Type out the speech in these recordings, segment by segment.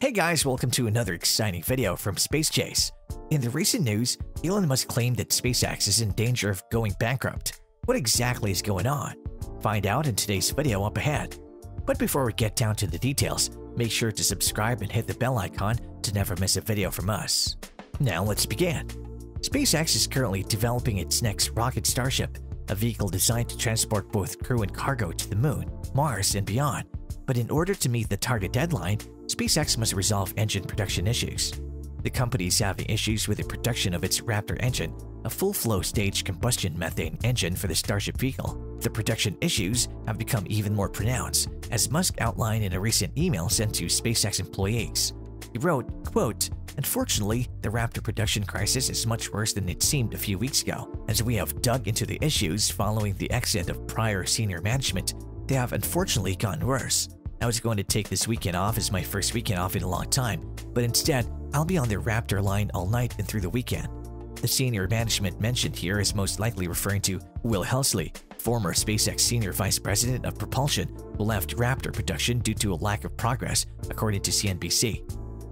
Hey guys, welcome to another exciting video from Space Chase. In the recent news, Elon Musk claimed that SpaceX is in danger of going bankrupt. What exactly is going on? Find out in today's video up ahead. But before we get down to the details, make sure to subscribe and hit the bell icon to never miss a video from us. Now let's begin. SpaceX is currently developing its next rocket Starship, a vehicle designed to transport both crew and cargo to the Moon, Mars, and beyond. But in order to meet the target deadline, SpaceX must resolve engine production issues. The company is having issues with the production of its Raptor engine, a full-flow stage combustion methane engine for the Starship vehicle. The production issues have become even more pronounced, as Musk outlined in a recent email sent to SpaceX employees. He wrote, quote, "Unfortunately, the Raptor production crisis is much worse than it seemed a few weeks ago. As we have dug into the issues following the exit of prior senior management, they have unfortunately gotten worse. I was going to take this weekend off as my first weekend off in a long time, but instead, I'll be on the Raptor line all night and through the weekend." The senior management mentioned here is most likely referring to Will Helsley, former SpaceX Senior Vice President of Propulsion, who left Raptor production due to a lack of progress, according to CNBC.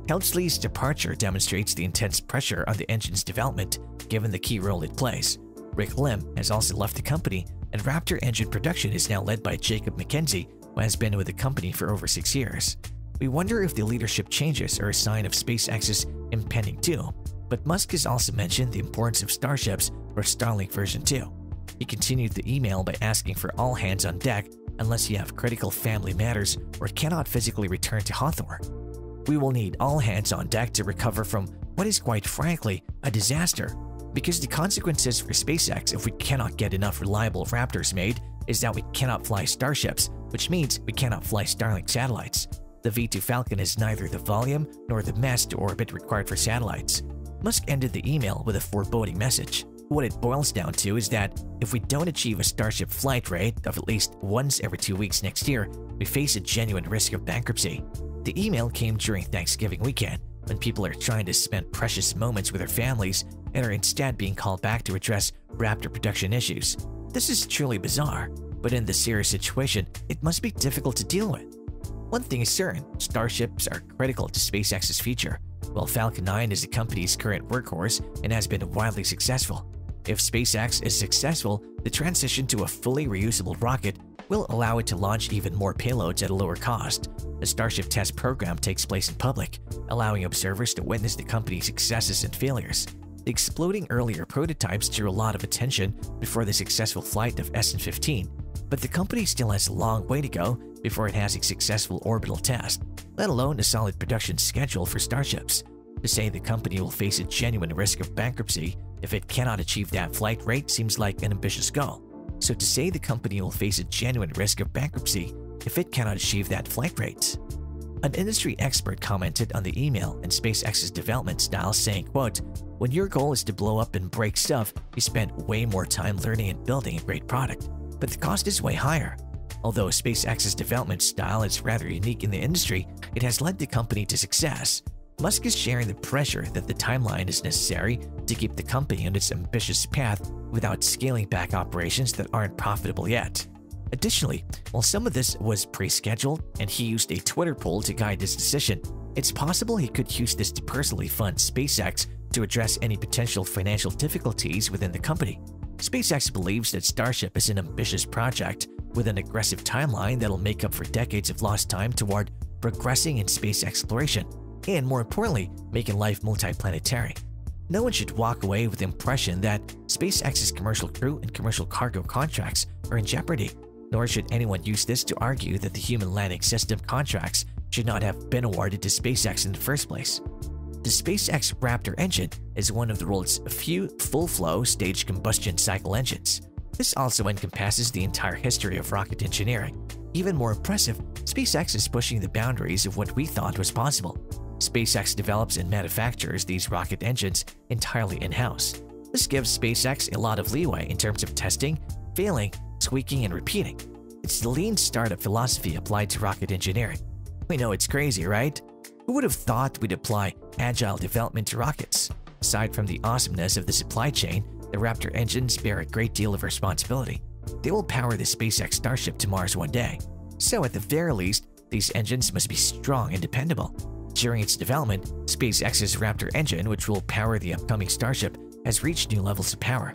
Heldsley's departure demonstrates the intense pressure on the engine's development, given the key role it plays. Rick Lim has also left the company, and Raptor engine production is now led by Jacob McKenzie, who has been with the company for over 6 years. We wonder if the leadership changes are a sign of SpaceX's impending doom, but Musk has also mentioned the importance of Starships or Starlink version 2. He continued the email by asking for all hands on deck unless you have critical family matters or cannot physically return to Hawthorne. "We will need all hands on deck to recover from what is quite frankly a disaster, because the consequences for SpaceX if we cannot get enough reliable Raptors made is that we cannot fly Starships, which means we cannot fly Starlink satellites. The V2 Falcon has neither the volume nor the mass to orbit required for satellites." Musk ended the email with a foreboding message. What it boils down to is that if we don't achieve a Starship flight rate of at least once every 2 weeks next year, we face a genuine risk of bankruptcy. The email came during Thanksgiving weekend, when people are trying to spend precious moments with their families and are instead being called back to address Raptor production issues. This is truly bizarre, but in this serious situation, it must be difficult to deal with. One thing is certain, Starships are critical to SpaceX's future, while Falcon 9 is the company's current workhorse and has been wildly successful. If SpaceX is successful, the transition to a fully reusable rocket will allow it to launch even more payloads at a lower cost. The Starship test program takes place in public, allowing observers to witness the company's successes and failures. The exploding earlier prototypes drew a lot of attention before the successful flight of SN15, but the company still has a long way to go before it has a successful orbital test, let alone a solid production schedule for Starships. To say the company will face a genuine risk of bankruptcy if it cannot achieve that flight rate seems like an ambitious goal. So to say the company will face a genuine risk of bankruptcy if it cannot achieve that flight rate. An industry expert commented on the email and SpaceX's development style saying, quote, "When your goal is to blow up and break stuff, you spend way more time learning and building a great product, but the cost is way higher." Although SpaceX's development style is rather unique in the industry, it has led the company to success. Musk is sharing the pressure that the timeline is necessary to keep the company on its ambitious path without scaling back operations that aren't profitable yet. Additionally, while some of this was pre-scheduled and he used a Twitter poll to guide this decision, it's possible he could use this to personally fund SpaceX to address any potential financial difficulties within the company. SpaceX believes that Starship is an ambitious project with an aggressive timeline that'll make up for decades of lost time toward progressing in space exploration and, more importantly, making life multiplanetary. No one should walk away with the impression that SpaceX's commercial crew and commercial cargo contracts are in jeopardy, nor should anyone use this to argue that the human landing system contracts should not have been awarded to SpaceX in the first place. The SpaceX Raptor engine is one of the world's few full-flow stage combustion cycle engines. This also encompasses the entire history of rocket engineering. Even more impressive, SpaceX is pushing the boundaries of what we thought was possible. SpaceX develops and manufactures these rocket engines entirely in-house. This gives SpaceX a lot of leeway in terms of testing, failing, tweaking, and repeating. It's the lean startup philosophy applied to rocket engineering. We know it's crazy, right? Who would have thought we'd apply agile development to rockets? Aside from the awesomeness of the supply chain, the Raptor engines bear a great deal of responsibility. They will power the SpaceX Starship to Mars one day. So at the very least, these engines must be strong and dependable. During its development, SpaceX's Raptor engine, which will power the upcoming Starship, has reached new levels of power.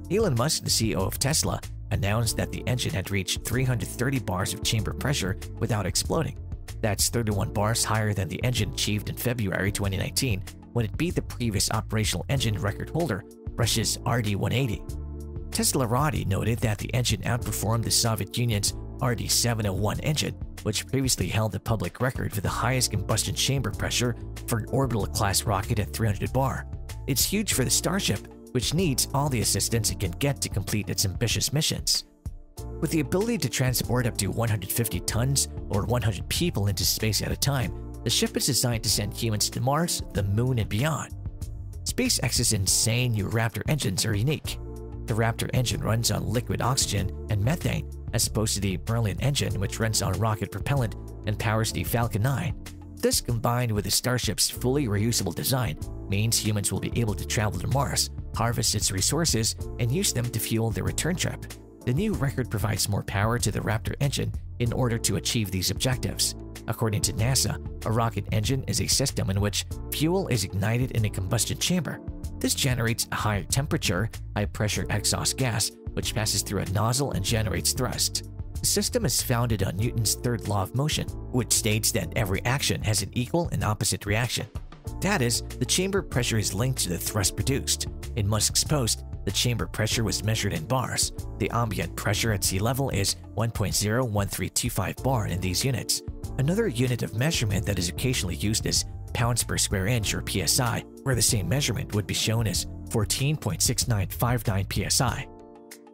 Elon Musk, the CEO of Tesla, announced that the engine had reached 330 bars of chamber pressure without exploding. That's 31 bars higher than the engine achieved in February 2019 when it beat the previous operational engine record holder, Russia's RD-180. Tesla already noted that the engine outperformed the Soviet Union's RD-701 engine, which previously held the public record for the highest combustion chamber pressure for an orbital-class rocket at 300 bar. It's huge for the Starship, which needs all the assistance it can get to complete its ambitious missions. With the ability to transport up to 150 tons or 100 people into space at a time, the ship is designed to send humans to Mars, the Moon, and beyond. SpaceX's insane new Raptor engines are unique. The Raptor engine runs on liquid oxygen and methane, as opposed to the Merlin engine, which runs on rocket propellant and powers the Falcon 9. This, combined with the Starship's fully reusable design, means humans will be able to travel to Mars, harvest its resources, and use them to fuel their return trip. The new record provides more power to the Raptor engine in order to achieve these objectives. According to NASA, a rocket engine is a system in which fuel is ignited in a combustion chamber. This generates a higher temperature, high-pressure exhaust gas, which passes through a nozzle and generates thrust. The system is founded on Newton's third law of motion, which states that every action has an equal and opposite reaction. That is, the chamber pressure is linked to the thrust produced. In Musk's post, the chamber pressure was measured in bars. The ambient pressure at sea level is 1.01325 bar in these units. Another unit of measurement that is occasionally used is pounds per square inch, or PSI, where the same measurement would be shown as 14.6959 PSI.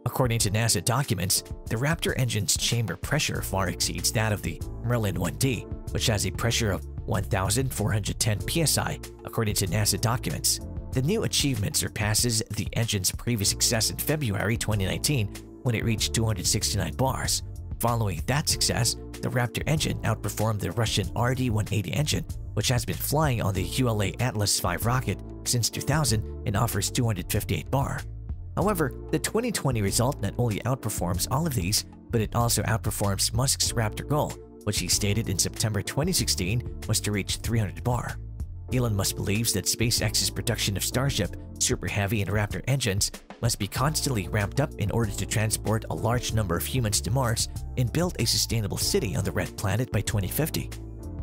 According to NASA documents, the Raptor engine's chamber pressure far exceeds that of the Merlin 1D, which has a pressure of 1,410 PSI, according to NASA documents. The new achievement surpasses the engine's previous success in February 2019 when it reached 269 bars. Following that success, the Raptor engine outperformed the Russian RD-180 engine, which has been flying on the ULA Atlas V rocket since 2000 and offers 258 bar. However, the 2020 result not only outperforms all of these, but it also outperforms Musk's Raptor goal, which he stated in September 2016 was to reach 300 bar. Elon Musk believes that SpaceX's production of Starship, Super Heavy, and Raptor engines must be constantly ramped up in order to transport a large number of humans to Mars and build a sustainable city on the Red Planet by 2050.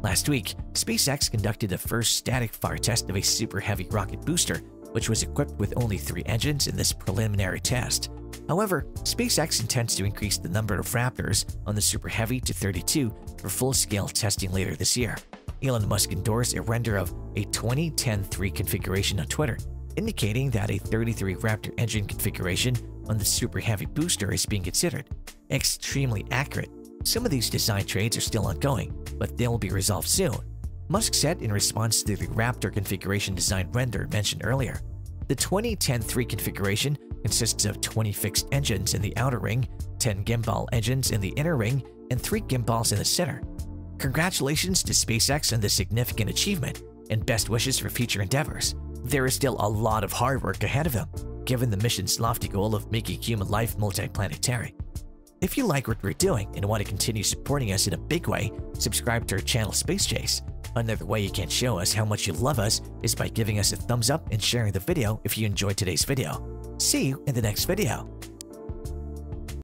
Last week, SpaceX conducted the first static fire test of a Super Heavy rocket booster, which was equipped with only 3 engines in this preliminary test. However, SpaceX intends to increase the number of Raptors on the Super Heavy to 32 for full-scale testing later this year. Elon Musk endorsed a render of a 2010-3 configuration on Twitter, indicating that a 33 Raptor engine configuration on the Super Heavy booster is being considered. Extremely accurate. Some of these design trades are still ongoing, but they will be resolved soon, Musk said in response to the Raptor configuration design render mentioned earlier. The 2010-3 configuration consists of 20 fixed engines in the outer ring, 10 gimbal engines in the inner ring, and 3 gimbals in the center. Congratulations to SpaceX on this significant achievement, and best wishes for future endeavors. There is still a lot of hard work ahead of them, given the mission's lofty goal of making human life multiplanetary. If you like what we're doing and want to continue supporting us in a big way, subscribe to our channel Space Chase. Another way you can show us how much you love us is by giving us a thumbs up and sharing the video if you enjoyed today's video. See you in the next video.